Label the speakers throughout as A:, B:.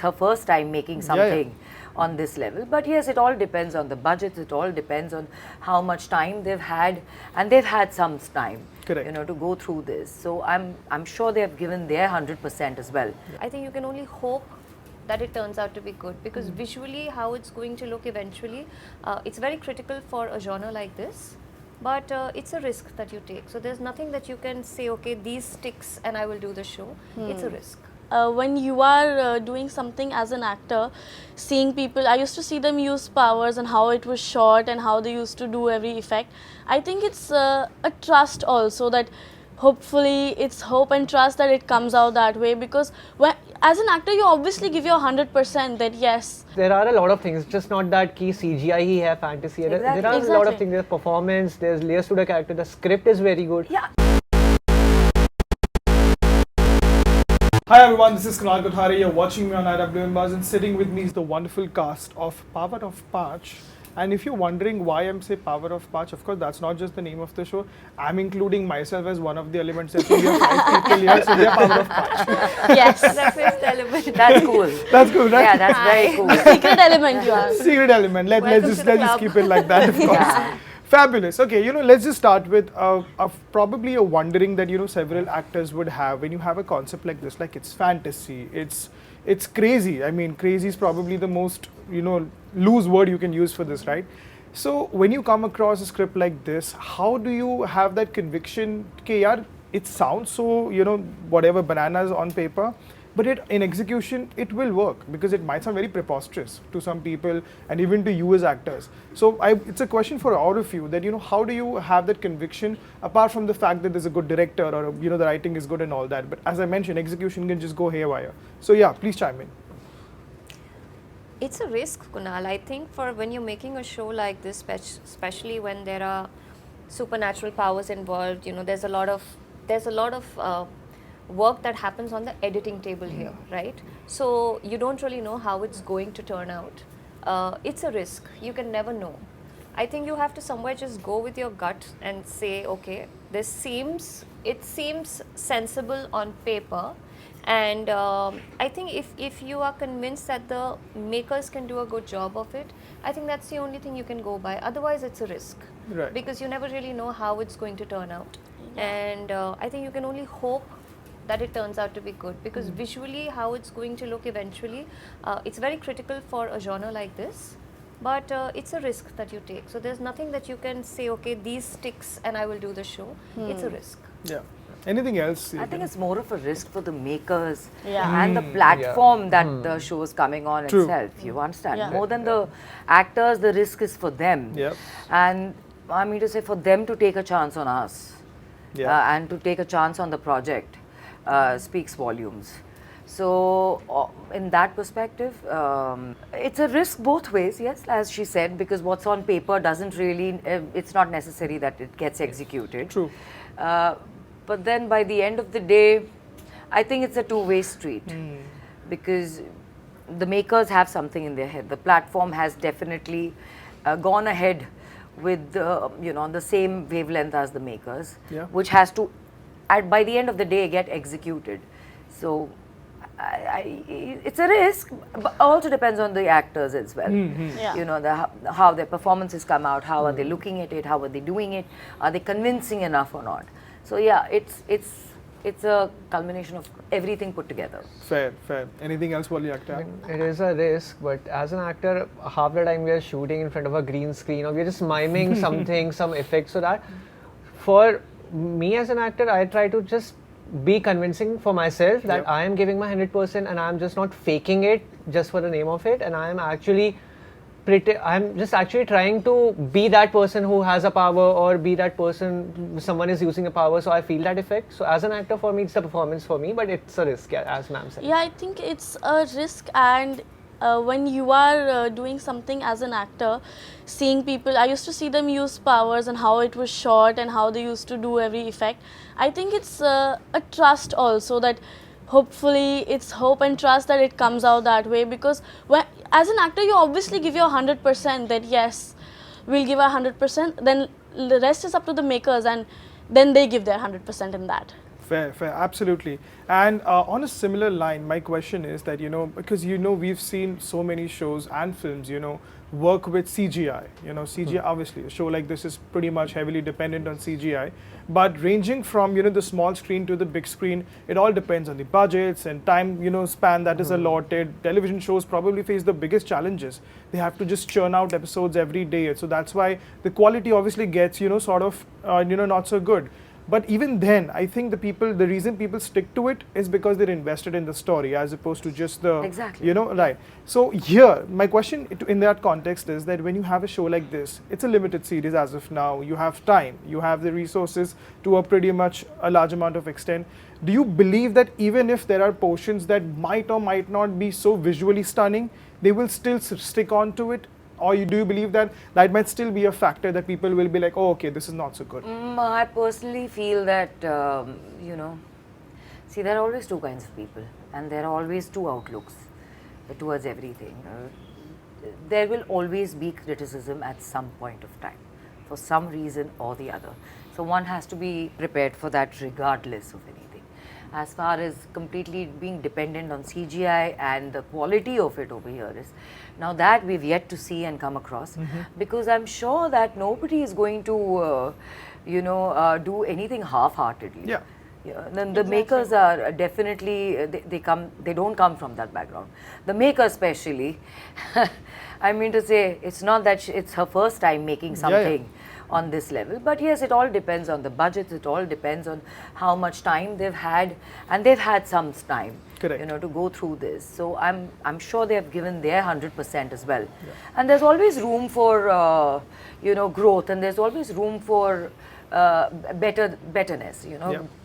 A: her first time making something on this level. But yes, it all depends on the budget, it all depends on how much time they've had, and they've had some time,
B: Correct.
A: you know, to go through this. So I'm sure they have given their 100% as well.
C: I think you can only hope that it turns out to be good, because visually how it's going to look eventually, it's very critical for a genre like this. But it's a risk that you take. So there's nothing that you can say, okay, these sticks and I will do the show. It's a risk.
D: When you are doing something as an actor, seeing people, I used to see them use powers and how it was shot and how they used to do every effect. I think it's a trust also, that hopefully it's hope and trust that it comes out that way, because as an actor you obviously give your 100% that yes.
E: There are a lot of things, just not that key CGI ही है, fantasy है.
A: Exactly.
E: There are a lot of things. There's performance, there's layers to the character, the script is very good.
A: Yeah.
B: Hi everyone, this is Kunal Kothari. You're watching me on IWMBuzz, and sitting with me is the wonderful cast of Power of Paanch. And if you're wondering why I'm saying Power of Paanch, of course that's not just the name of the show. I'm including myself as one of the elements. I think we have 5 people here, so they're Power of Paanch.
D: Yes.
C: That's the element.
A: That's cool.
B: That's cool, right?
A: Yeah, that's very cool.
D: Secret element you are.
B: Secret element. Let's just keep it like that, of course.
A: Yeah.
B: Fabulous. Okay, let's just start with probably a wondering that several actors would have when you have a concept like this. Like, it's fantasy, it's crazy. I mean, crazy is probably the most loose word you can use for this, right? So when you come across a script like this, how do you have that conviction? Okay, yaar, it sounds so whatever bananas on paper, but in execution it will work, because it might sound very preposterous to some people and even to you as actors. So it's a question for all of you, that how do you have that conviction, apart from the fact that there's a good director or the writing is good and all that, but as I mentioned, execution can just go haywire. So yeah, please chime in.
C: It's a risk, Kunal. I think for when you're making a show like this, especially when there are supernatural powers involved, there's a lot of work that happens on the editing table here, right? So you don't really know how it's going to turn out. It's a risk. You can never know. I think you have to somewhere just go with your gut and say, okay, it seems sensible on paper. And I think if you are convinced that the makers can do a good job of it, I think that's the only thing you can go by. Otherwise, it's a risk.
B: Right.
C: Because you never really know how it's going to turn out. And I think you can only hope that it turns out to be good, because visually how it's going to look eventually, it's very critical for a genre like this. But it's a risk that you take. So there's nothing that you can say, okay, these sticks and I will do the show. It's a risk.
B: Yeah. Anything else?
A: I think it's more of a risk for the makers
D: Yeah.
A: and the platform that the show is coming on itself. You understand?
D: Yeah.
A: More than the actors, the risk is for them.
B: Yep.
A: And I mean to say, for them to take a chance on us and to take a chance on the project speaks volumes. So in that perspective, it's a risk both ways, yes, as she said, because what's on paper doesn't really, it's not necessary that it gets executed.
B: True.
A: But then by the end of the day, I think it's a two-way street, because the makers have something in their head. The platform has definitely gone ahead with on the same wavelength as the makers, which has to, by the end of the day, get executed. So it's a risk, but also depends on the actors as well.
D: Yeah.
A: How their performances come out, how are they looking at it, how are they doing it, are they convincing enough or not. So yeah, it's a culmination of everything put together.
B: Fair. Anything else, Wally actor?
E: It is a risk, but as an actor, half the time we are shooting in front of a green screen, or we are just miming something, some effects, so that for me as an actor, I try to just be convincing for myself that I am giving my 100% and I am just not faking it just for the name of it, and I am actually I'm just actually trying to be that person who has a power, or be that person someone is using a power, so I feel that effect. So as an actor, for me, it's the performance for me, but it's a risk, as ma'am said.
D: Yeah, I think it's a risk, and when you are doing something as an actor, seeing people, I used to see them use powers and how it was shot and how they used to do every effect. I think it's a trust also, that hopefully it's hope and trust that it comes out that way, because as an actor you obviously give your 100% that yes, we'll give our 100%, then the rest is up to the makers, and then they give their 100% in that.
B: Fair, fair, absolutely. And on a similar line, my question is that, because we've seen so many shows and films, work with CGI. CGI, obviously, a show like this is pretty much heavily dependent on CGI. But ranging from, the small screen to the big screen, it all depends on the budgets and time, span that is allotted. Television shows probably face the biggest challenges. They have to just churn out episodes every day. So that's why the quality obviously gets, sort of, not so good. But even then, I think the reason people stick to it is because they're invested in the story as opposed to just the,
A: Exactly.
B: right. So here, my question in that context is that when you have a show like this, it's a limited series as of now, you have time, you have the resources to a pretty much a large amount of extent. Do you believe that even if there are portions that might or might not be so visually stunning, they will still stick on to it? Or do you believe that that might still be a factor that people will be like, oh, okay, this is not so good?
A: I personally feel that, see, there are always two kinds of people, and there are always two outlooks towards everything. There will always be criticism at some point of time, for some reason or the other. So one has to be prepared for that regardless of anything. As far as completely being dependent on CGI and the quality of it over here is, now that we've yet to see and come across, because I'm sure that nobody is going to, do anything half-heartedly.
B: Yeah.
A: Then the makers are definitely, they don't come from that background. The maker especially, I mean to say, it's not that it's her first time making something on this level, but yes, it all depends on the budgets, it all depends on how much time they've had, and they've had some time,
B: correct,
A: to go through this. So I'm sure they have given their 100% as well. And there's always room for growth, and there's always room for betterness,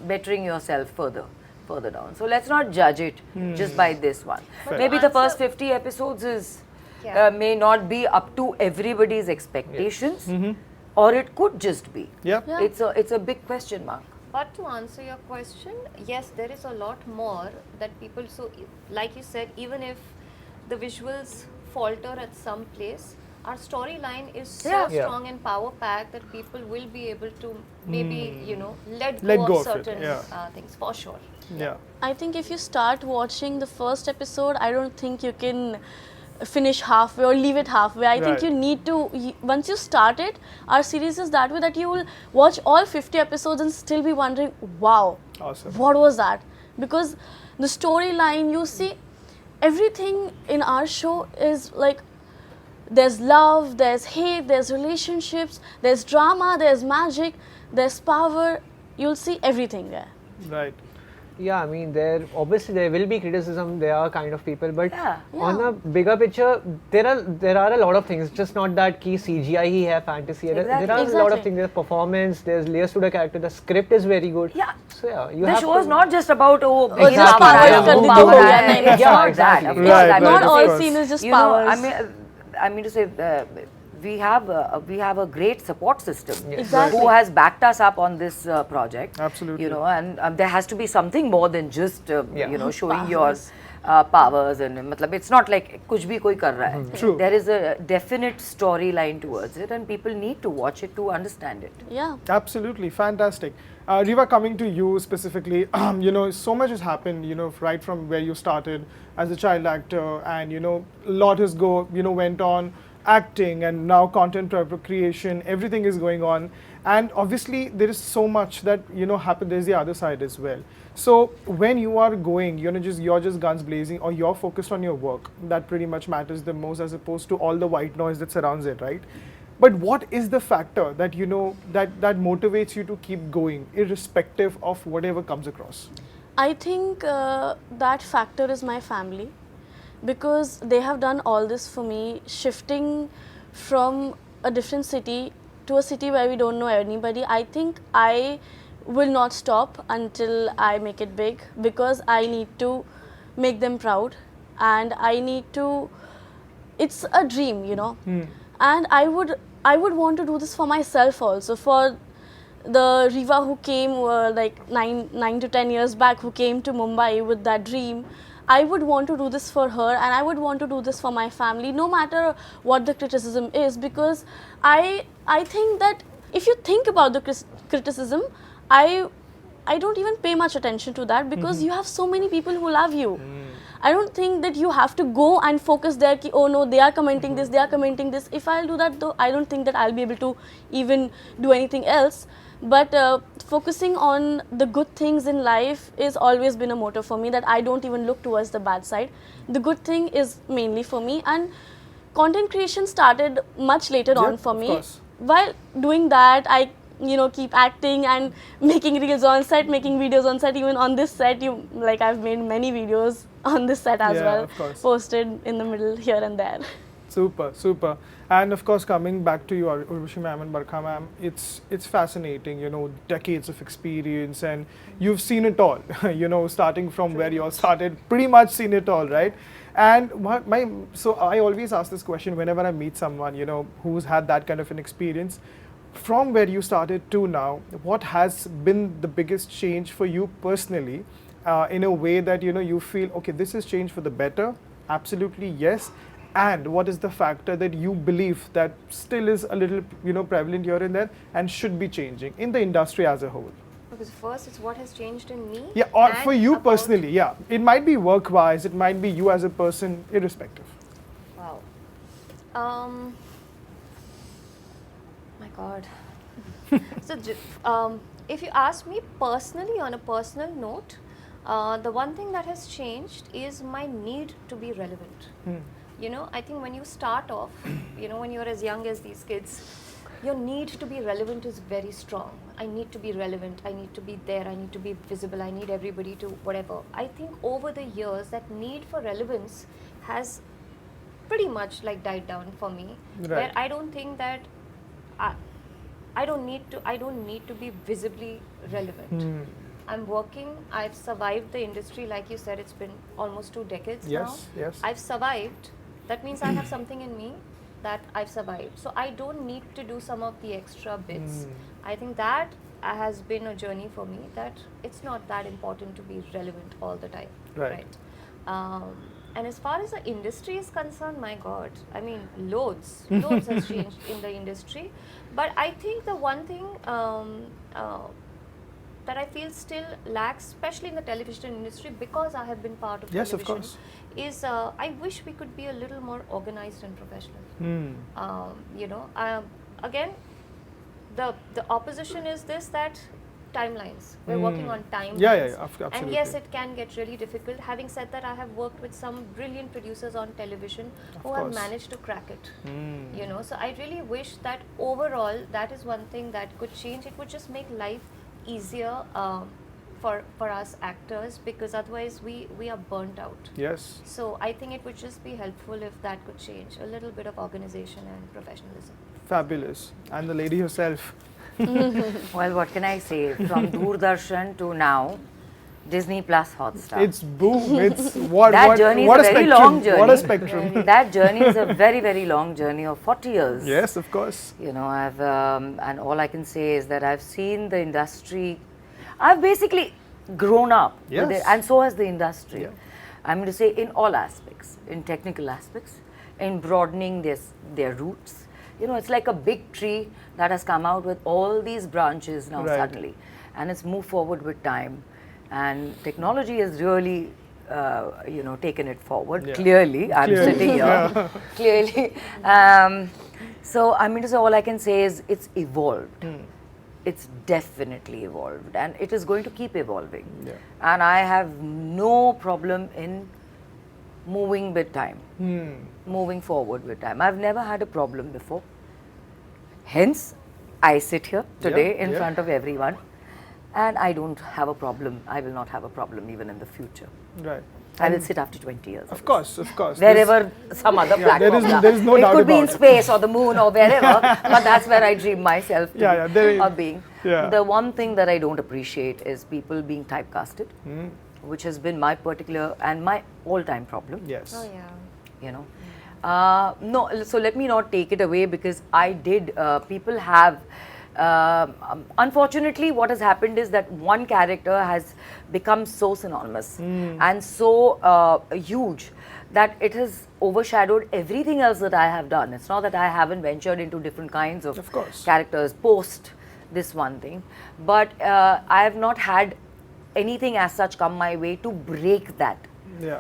A: bettering yourself further down. So let's not judge it just by this one.
B: Fair.
A: Maybe the first 50 episodes is may not be up to everybody's expectations, or it could just be.
B: Yeah.
A: It's a big question mark.
C: But to answer your question, yes, there is a lot more that people, so like you said, even if the visuals falter at some place, our storyline is so strong and power packed that people will be able to maybe, let go of certain things for sure.
B: Yeah.
D: I think if you start watching the first episode, I don't think you can finish halfway or leave it halfway. I think you need to, once you start it, our series is that way that you will watch all 50 episodes and still be wondering, wow,
B: awesome,
D: what was that? Because the storyline, you see, everything in our show is like, there's love, there's hate, there's relationships, there's drama, there's magic, there's power. You'll see everything there.
B: Right.
E: Yeah, I mean, there will be criticism. There are kind of people, but on a bigger picture, there are a lot of things. Just not that key CGI ही है, fantasy. There are a lot of things. There's performance. There's layers to the character. The script is very good.
A: Yeah.
E: So
A: the show is not just about
D: just
A: exactly.
D: Not all scene is just powers.
A: I mean to say, we have a great support system
D: Exactly.
A: who has backed us up on this project.
B: Absolutely.
A: And there has to be something more than just showing your powers and it's not like kuch bhi koi kar raha hai.
B: True.
A: There is a definite storyline towards it, and people need to watch it to understand it.
D: Yeah.
B: Absolutely, fantastic. Riva, coming to you specifically, so much has happened, right from where you started as a child actor, and a lot has went on acting, and now content creation, everything is going on, and obviously there is so much that happened. There's the other side as well. So when you are going, you're just guns blazing, or you're focused on your work, that pretty much matters the most, as opposed to all the white noise that surrounds it, right? But what is the factor that that motivates you to keep going, irrespective of whatever comes across?
D: I think that factor is my family, because they have done all this for me, shifting from a different city to a city where we don't know anybody. I think I will not stop until I make it big, because I need to make them proud, and I need to, it's a dream, and I would want to do this for myself also, for the Riva who came like 9 to 10 years back, who came to Mumbai with that dream. I would want to do this for her, and I would want to do this for my family, no matter what the criticism is, because I think that if you think about the criticism, I I don't even pay much attention to that because you have so many people who love you. I don't think that you have to go and focus there ki, oh no, they are commenting this, they are commenting this. If I'll do that though, I don't think that I'll be able to even do anything else. But focusing on the good things in life is always been a motto for me, that I don't even look towards the bad side. The good thing is mainly for me, and content creation started much later on for me.
B: Course.
D: While doing that, I keep acting and making reels on set, making videos on set. Even on this set, I've made many videos on this set as well,
B: of course.
D: posted in the middle here and there.
B: Super, super. And of course, coming back to you, Urvashi ma'am and Barkha ma'am, it's fascinating, decades of experience, and you've seen it all, starting from where you all started, pretty much seen it all, right? And so I always ask this question whenever I meet someone, who's had that kind of an experience. From where you started to now, what has been the biggest change for you personally, in a way that, you feel, okay, this has changed for the better? Absolutely, yes. And what is the factor that you believe that still is a little, prevalent here and there and should be changing in the industry as a whole?
C: Because first, it's what has changed in me.
B: Yeah, or
C: and
B: for you
C: about-
B: personally, yeah. It might be work-wise, it might be you as a person, irrespective.
C: Wow. My God. So, if you ask me personally, on a personal note, the one thing that has changed is my need to be relevant. I think when you start off, when you're as young as these kids, your need to be relevant is very strong. I need to be relevant, I need to be there, I need to be visible, I need everybody to whatever. I think over the years, that need for relevance has pretty much died down for me.
B: Right.
C: Where I don't think that I don't need to be visibly relevant. I'm working, I've survived the industry, like you said, it's been almost 2 decades now.
B: Yes.
C: I've survived. That means I have something in me that I've survived. So I don't need to do some of the extra bits. I think that has been a journey for me, that it's not that important to be relevant all the time.
B: Right.
C: And as far as the industry is concerned, my God, I mean, loads has changed in the industry. But I think the one thing that I feel still lacks, especially in the television industry, because I have been part of
B: Yes, of
C: television,
B: course.
C: is I wish we could be a little more organized and professional. Again, the opposition is this, that timelines. We're working on timelines.
B: Yeah, absolutely.
C: And yes, it can get really difficult. Having said that, I have worked with some brilliant producers on television who have
B: course.
C: managed to crack it. So I really wish that overall, that is one thing that could change. It would just make life easier for us actors, because otherwise we are burnt out.
B: Yes.
C: So I think it would just be helpful if that could change. A little bit of organization and professionalism.
B: Fabulous. And the lady herself.
A: Well, what can I say? From Doordarshan to now, Disney plus Hotstar.
B: It's boom. It's what
A: journey
B: what
A: is
B: a
A: a very
B: spectrum.
A: long journey.
B: What a spectrum.
A: That journey is a very, very long journey of 40 years.
B: Yes, of course.
A: I've and all I can say is that I've seen the industry. I've basically grown up with it,
B: Yes.
A: and so has the industry.
B: Yeah.
A: I'm going to say in all aspects, in technical aspects, in broadening their roots. It's like a big tree that has come out with all these branches now
B: Right.
A: suddenly, and it's moved forward with time, and technology has really, taken it forward.
B: Yeah.
A: Clearly, I'm
B: Clearly,
A: sitting here.
B: yeah.
A: Clearly. So I mean to say, all I can say is it's evolved. It's definitely evolved, and it is going to keep evolving.
B: Yeah.
A: And I have no problem in moving with time, moving forward with time. I've never had a problem before. Hence, I sit here today in front of everyone, and I don't have a problem. I will not have a problem even in the future.
B: Right.
A: I will sit after 20 years.
B: Of course.
A: Wherever some other platform.
B: there is no
A: it
B: doubt
A: could be in
B: about it.
A: space or the moon or wherever, but that's where I dream myself of being.
B: Yeah.
A: The one thing that I don't appreciate is people being typecasted, which has been my particular and my all-time problem.
B: Yes.
C: Oh yeah.
A: No, so let me not take it away, because I did, people have, unfortunately what has happened is that one character has become so synonymous and so huge that it has overshadowed everything else that I have done. It's not that I haven't ventured into different kinds of
B: Of course.
A: characters post this one thing. But I have not had anything as such come my way to break that,
B: Yeah.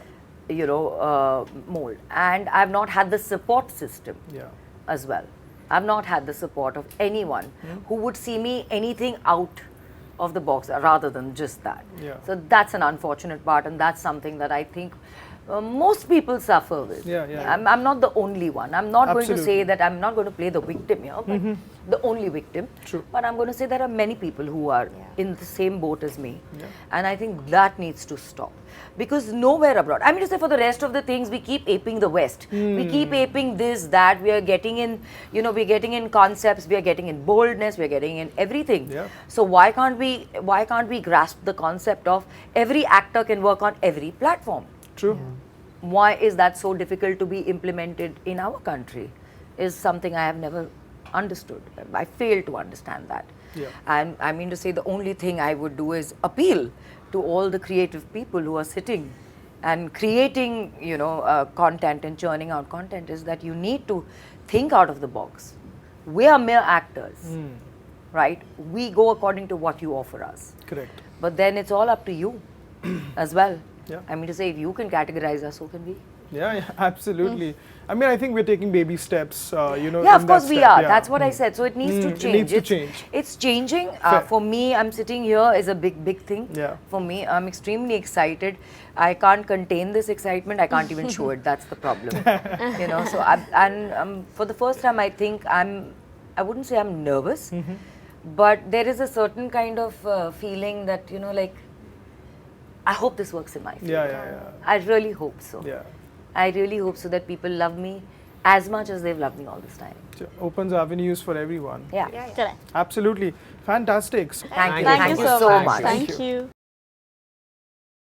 A: mold. And I have not had the support system
B: Yeah.
A: as well. I've not had the support of anyone who would see me anything out of the box rather than just that.
B: Yeah.
A: So that's an unfortunate part, and that's something that I think most people suffer with.
B: Yeah.
A: I'm not the only one. I'm not going to
B: Absolutely.
A: say that I'm not going to play the victim here, but the only victim.
B: True.
A: But I'm going to say there are many people who are in the same boat as me.
B: Yeah.
A: And I think that needs to stop. Because nowhere abroad, I mean to say, for the rest of the things, we keep aping the West. We keep aping this, that. We are getting in, we're getting in concepts, we are getting in boldness, we are getting in everything.
B: Yeah.
A: So why can't we grasp the concept of every actor can work on every platform?
B: True.
A: Why is that so difficult to be implemented in our country? Is something I have never understood. I fail to understand that.
B: Yeah.
A: And I mean to say, the only thing I would do is appeal to all the creative people who are sitting and creating, content and churning out content, is that you need to think out of the box. We are mere actors, right? We go according to what you offer us.
B: Correct.
A: But then it's all up to you as well.
B: Yeah.
A: I mean to say, if you can categorize us, so can we.
B: Yeah, absolutely. I mean, I think we're taking baby steps,
A: Yeah,
B: in
A: of course
B: that
A: we
B: step.
A: are.
B: Yeah.
A: That's what I said. So it needs to
B: It
A: change.
B: needs to change.
A: It's changing.
B: Fair.
A: For me, I'm sitting here is a big thing.
B: Yeah.
A: For me, I'm extremely excited. I can't contain this excitement. I can't even show it. That's the problem. So for the first time, I think I wouldn't say I'm nervous, but there is a certain kind of feeling that, I hope this works in my favor.
B: Yeah.
A: I really hope so.
B: Yeah.
A: I really hope so that people love me as much as they've loved me all this time.
B: So opens avenues for everyone.
A: Yeah.
D: Correct.
B: Absolutely. Fantastic.
A: Thank you.
E: Thank
A: Thank
E: you
A: you
E: so
A: so
E: much.
A: much.
D: Thank you.